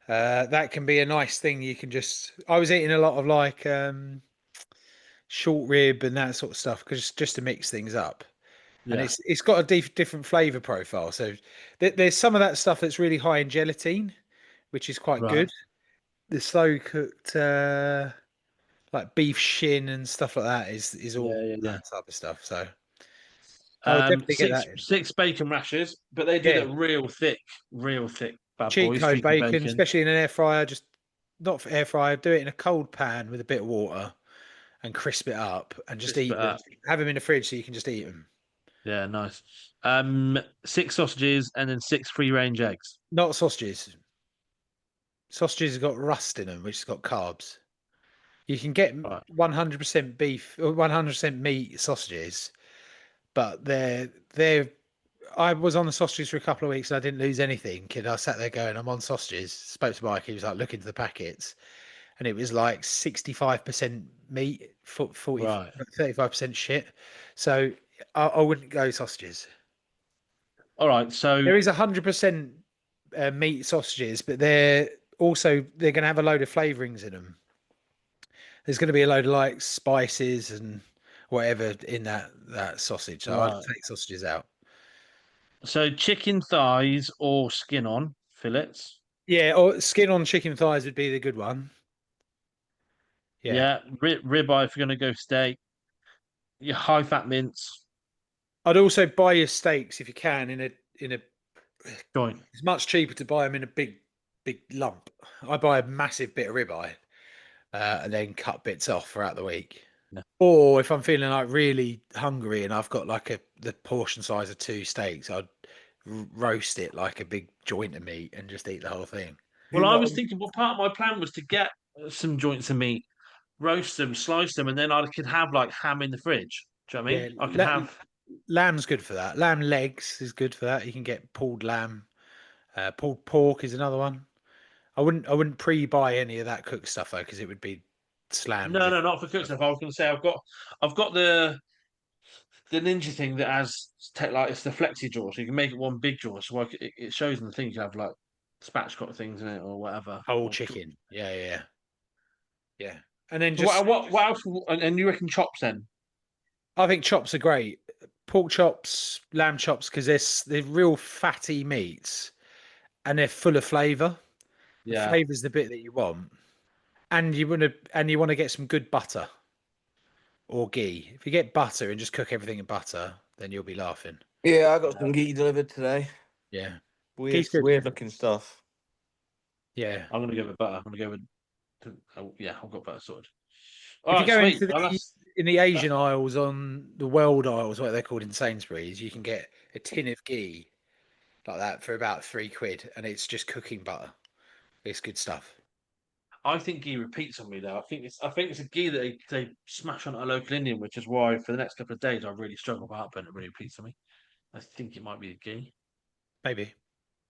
that can be a nice thing. You can just. I was eating a lot of like short rib and that sort of stuff because just to mix things up. And yeah, it's got a different flavor profile. So there's some of that stuff that's really high in gelatin, which is quite right. good. The slow cooked like beef shin and stuff like that is all Yeah, yeah, yeah. that type of stuff. So I would definitely get Six that in. six bacon rashers, but they do Yeah, that real thick bad cheat boys. code Cheeky bacon, bacon, especially in an air fryer. Just not for air fryer. Do it in a cold pan with a bit of water and crisp it up, and just crisp it eat them. up. Have them in the fridge so you can just eat them. Yeah, nice. Six sausages and then six free range eggs. Not sausages. Sausages have got rust in them, which has got carbs. You can get Right, 100% beef or 100% meat sausages, but they're. I was on the sausages for a couple of weeks and I didn't lose anything. And I sat there going, I'm on sausages. Spoke to Mike. He was like, look into the packets. And it was like 65% meat, 40, right. 35% shit. So I wouldn't go sausages. All right. So There is 100% meat sausages, but they're going to have a load of flavorings in them. There's going to be a load of like spices and whatever in that sausage. So I'd right. take sausages out. So chicken thighs or skin on fillets. Yeah, or skin on chicken thighs would be the good one. Yeah. Yeah, ribeye if you're gonna go steak. Your high fat mince I'd also buy your steaks if you can in a joint. it's much cheaper to buy them in a big lump. I buy a massive bit of ribeye and then cut bits off throughout the week. Yeah. Or if I'm feeling like really hungry and I've got like the portion size of 2 steaks, I'd roast it like a big joint of meat and just eat the whole thing. Well, I was thinking. Well, part of my plan was to get some joints of meat, roast them, slice them, and then I could have like ham in the fridge. Do you know what I Yeah, mean? I could have. lamb's good for that. Lamb legs is good for that. You can get pulled lamb. Pulled pork is another one. I wouldn't pre-buy any of that cooked stuff though, because it would be slammed. No, no, not for cooked stuff. I was going to say I've got the ninja thing that has like it's the flexi drawer, so you can make it one big drawer. So like, it shows in the thing you can have like spatchcock things in it or whatever. Whole chicken. Yeah. And then So just, what else? And you reckon chops then? I think chops are great. Pork chops, lamb chops, because they're real fatty meats and they're full of flavour. The Yeah. flavour's the bit that you want, and you want to get some good butter or ghee. If you get butter and just cook everything in butter, then you'll be laughing. Yeah, I got some ghee delivered today. Yeah, Weird, good. weird looking stuff. yeah. I'm going to go with butter. I'm going to go with. Oh, yeah, I've got butter sorted. If All you right, go sweet. into Well, that's in the Asian aisles, on the world aisles, what they're called in Sainsbury's, you can get a tin of ghee like that for about £3, and it's just cooking butter. It's good stuff. I think ghee repeats on me though. I think it's a ghee that they smash on a local Indian, which is why for the next couple of days I really struggle with heartburn. It really repeats on me. I think it might be a ghee. Maybe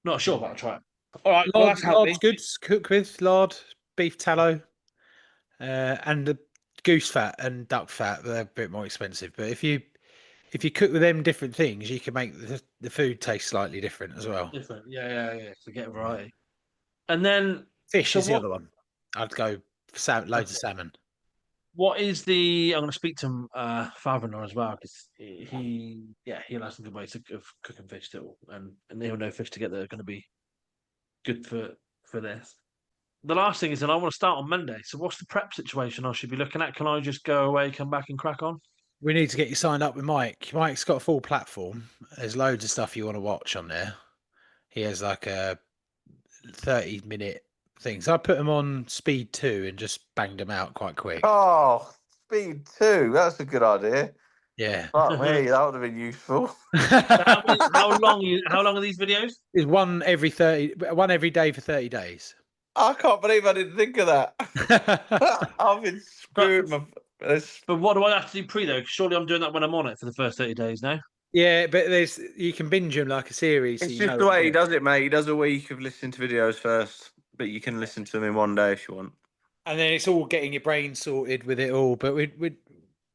Not sure, but I'll try it. All right. Well, lard. that's helped me. Lard's good. Cook with lard, beef tallow, and the goose fat and duck fat. They're a bit more expensive, but if you cook with them different things, you can make the food taste slightly different as well. Different. Yeah. To get a variety. And then Fish so is the other one. I'd go loads of salmon. what is the? I'm going to speak to father-in-law as well because he'll have some good ways of cooking fish too, and he'll know fish to get that are going to be good for this. The last thing is that I want to start on Monday. So what's the prep situation I should be looking at? Can I just go away, come back, and crack on? We need to get you signed up with Mike. Mike's got a full platform. There's loads of stuff you want to watch on there. He has like a 30-minute thing. So I put him on speed 2 and just banged him out quite quick. Oh, speed 2. That's a good idea. Yeah. Fuck me, that would have been useful. How long are these videos? It's one every day for 30 days. I can't believe I didn't think of that. I've been screwing my. But what do I have to do pre though? 'Cause surely I'm doing that when I'm on it for the first 30 days now. Yeah, but you can binge them like a series. It's so you just know the what way he you're doing. does it, mate. He does a week of listening to videos first, but you can listen to them in one day if you want. And then it's all getting your brain sorted with it all. But we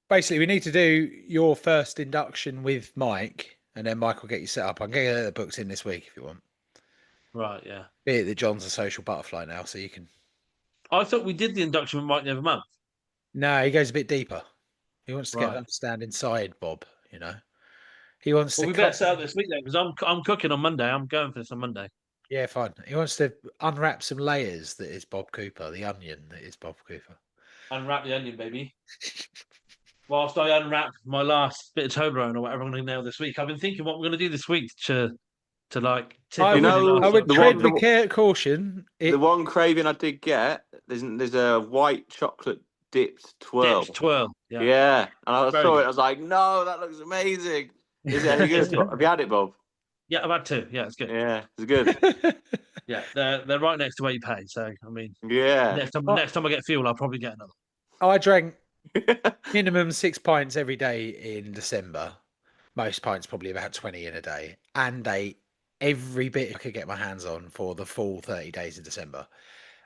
basically we need to do your first induction with Mike, and then Mike will get you set up. I can get the books in this week if you want. Right, yeah. Be it that John's a social butterfly now, so you can. I thought we did the induction with Mike the other month. No, he goes a bit deeper. He wants to get Right. understand inside Bob. You know, he wants Well, to we better set up this week then, because I'm cooking on Monday. I'm going for this on Monday. Yeah, fine. He wants to unwrap some layers that is Bob Cooper, the onion that is Bob Cooper. Unwrap the onion, baby. Whilst I unwrap my last bit of Toblerone or whatever I'm going to nail this week, I've been thinking what we're going to do this week to like tip I over would, the last I would the tread one- with caution. The one craving I did get, there's a white chocolate dipped twirl. dipped twirl. Yeah. Yeah, and I Very saw it. good. I was like, no, that looks amazing. Is it any good? Have you had it, Bob? Yeah, I've had two. Yeah, it's good. Yeah, it's good. Yeah, they're right next to where you pay. So I mean, Yeah. next time I get fuel, I'll probably get another. I drank minimum 6 pints every day in December. Most pints probably about 20 in a day, and ate every bit I could get my hands on for the full 30 days in December.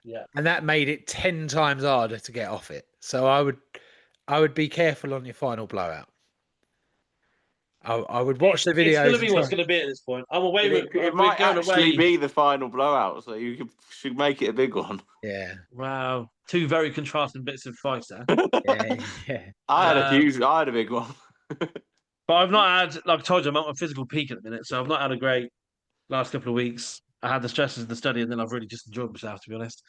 Yeah. And that made it 10 times harder to get off it. So I would be careful on your final blowout. I would watch the videos. It's going to be and what's try- going to be at this point. I'm away with. It We're might going actually away. be the final blowout, so should make it a big one. Yeah, Wow, two very contrasting bits of advice there. yeah. I had a big one. But I've not had, like I told you, I'm at my physical peak at the minute, so I've not had a great last couple of weeks. I had the stresses of the study, and then I've really just enjoyed myself, to be honest.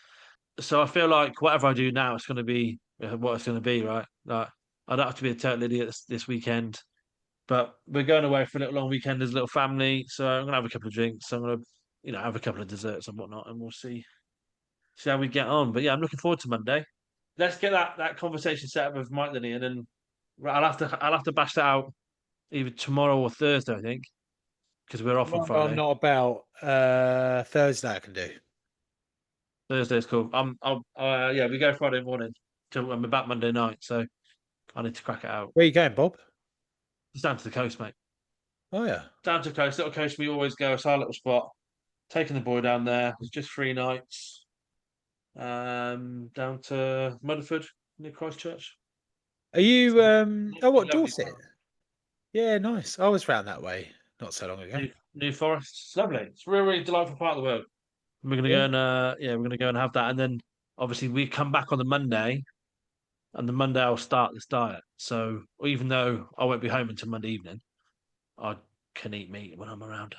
So I feel like whatever I do now, it's going to be what it's going to be, right? Like I don't have to be a total idiot this weekend, but we're going away for a little long weekend as a little family, so I'm going to have a couple of drinks. I'm going to, have a couple of desserts and whatnot, and we'll see how we get on. But yeah, I'm looking forward to Monday. Let's get that conversation set up with Mike then, Ian, and I'll have to bash that out either tomorrow or Thursday, I think, because we're off on I'm Friday. not about Thursday. I can do. Thursday's cool. Yeah, we go Friday morning till I'm back Monday night, so I need to crack it out. Where you going, Bob? It's down to the coast, mate. Oh yeah. Down to the coast, little coast. We always go. It's our little spot. Taking the boy down there. It's just 3 nights. Down to Mudderford near Christchurch. Are you? Oh, what Lovely Dorset? town. Yeah, nice. I was round that way not so long ago. New Forest. It's lovely. It's a really, really delightful part of the world. We're gonna go and we're gonna go and have that, and then obviously we come back on the Monday, and the Monday I'll start this diet. So even though I won't be home until Monday evening, I can eat meat when I'm around.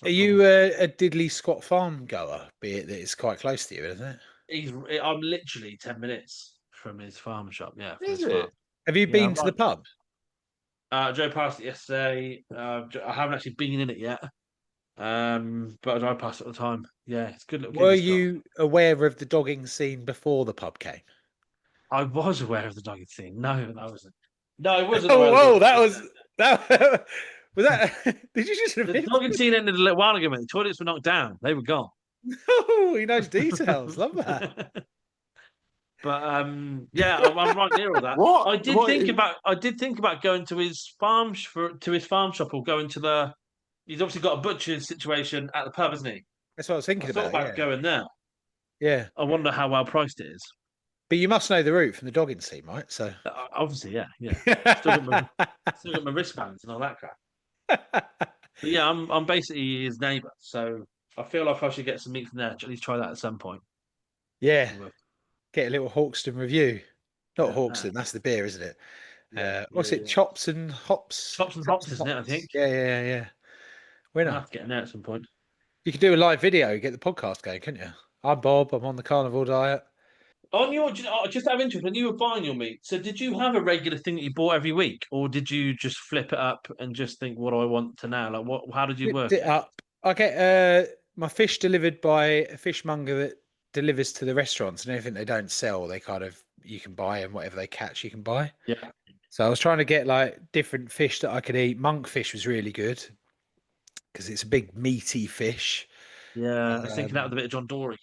Are you a Diddley Squat Farm goer? Be it that it's quite close to you, isn't it? I'm literally 10 minutes from his farm shop. Yeah, from Is his it? farm. Have you Yeah, been I'm to the right. pub? Joe passed it yesterday. I haven't actually been in it yet, but I drove past it at the time. Yeah, it's a good little. Were kiddie spot. you aware of the dogging scene before the pub came? I was aware of the dogging scene. No, I wasn't. No, I wasn't. Oh, aware of whoa! the That dogging was scene. that. Was that? Did you just The admit? dogging scene ended a little while ago, mate. The toilets were knocked down. They were gone. Oh, he knows details. Love that. But yeah, I'm right near all that. What? I did What think is- about going to his farm shop or going to the. He's obviously got a butcher's situation at the pub, hasn't he? That's what I was I thinking thought about. about going there. Yeah, I wonder how well priced it is. but you must know the route from the dogging scene, right? So Obviously, yeah. Still got my wristbands and all that crap. But yeah, I'm basically his neighbour, so I feel like I should get some meat from there. At least try that at some point. yeah, get a little Hawkston review. Not Yeah, Hawkston, that's the beer, isn't it? What's it? yeah. Chops and hops. Chops and hops, isn't it, I think? Yeah. I'll Winner. have to get in there at some point. You could do a live video, get the podcast going, couldn't you? I'm Bob. I'm on the carnivore diet. On your, just out of interest, when you were buying your meat, so did you have a regular thing that you bought every week, or did you just flip it up and just think, "What do I want to now?" Like, what? How did you work? Flipped it up. I get my fish delivered by a fishmonger that delivers to the restaurants, and anything they don't sell, you can buy, and whatever they catch, you can buy. Yeah. So I was trying to get like different fish that I could eat. Monkfish was really good because it's a big meaty fish. Yeah, I was thinking that with a bit of John Dory.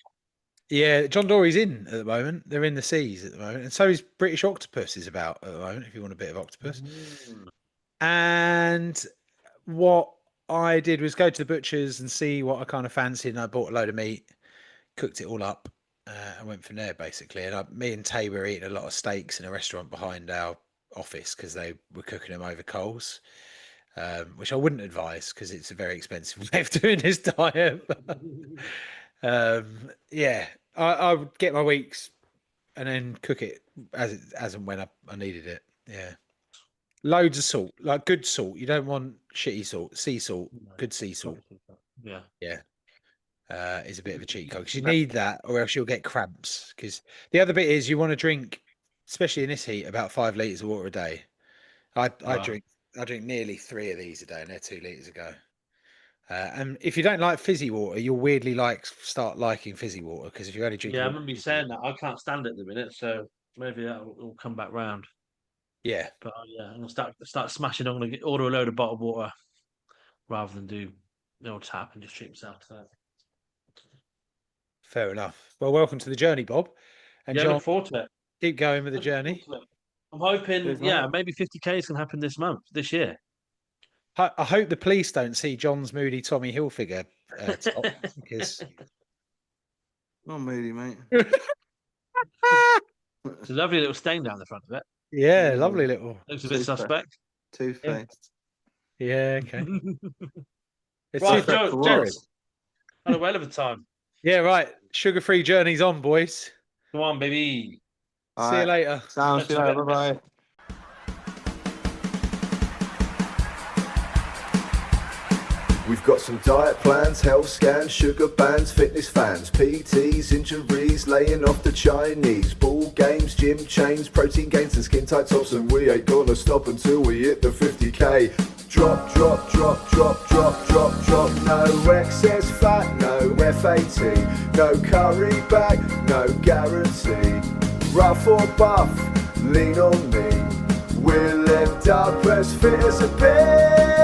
Yeah, John Dory's in at the moment. They're in the seas at the moment, and so is British octopus is about at the moment. If you want a bit of octopus, and what I did was go to the butcher's and see what I kind of fancied, and I bought a load of meat, cooked it all up, and went from there basically. And me and Tay were eating a lot of steaks in a restaurant behind our office because they were cooking them over coals, which I wouldn't advise because it's a very expensive way of doing this diet. Yeah, I would get my weeks and then cook it as and when I needed it. Yeah. Loads of salt, like good salt. You don't want shitty salt, sea salt, good sea salt. Yeah. Yeah. Is a bit of a cheat code because you need that or else you'll get cramps. Because the other bit is you want to drink, especially in this heat, about 5 litres of water a day. I drink nearly 3 of these a day and they're 2 litres a go. And if you don't like fizzy water, you'll weirdly start liking fizzy water because if you only drink, Yeah, I remember you saying that. I can't stand it at the minute, so maybe that will come back round. Yeah, but yeah, I'm gonna start smashing. I'm gonna order a load of bottled water rather than do the old tap and just treat myself to that. fair enough. Well, welcome to the journey, Bob. And Yeah, John, look forward to it. keep going with the Looking journey. forward to it. I'm hoping, Cheers, yeah, mate. maybe 50K is gonna happen this year. I hope the police don't see John's moody Tommy Hilfiger top because Not moody, mate. It's a lovely little stain down the front of it. yeah, lovely little. Looks a bit Super. suspect. Two-faced. Yeah, okay. It's Right, super Joe, Jared. gents, had a whale of a time. Yeah, right. Sugar-free journey's on, boys. Come on, baby. See you later. Sounds good. Bye-bye. We've got some diet plans, health scans, sugar bans, fitness fans, PTs, injuries, laying off the Chinese, ball games, gym chains, protein gains and skin tight tops, and we ain't gonna stop until we hit the 50K. Drop, drop, drop, drop, drop, drop, drop, no excess fat, no FAT, no curry bag, no guarantee. Rough or buff, lean on me, we'll end up as fit as a bear.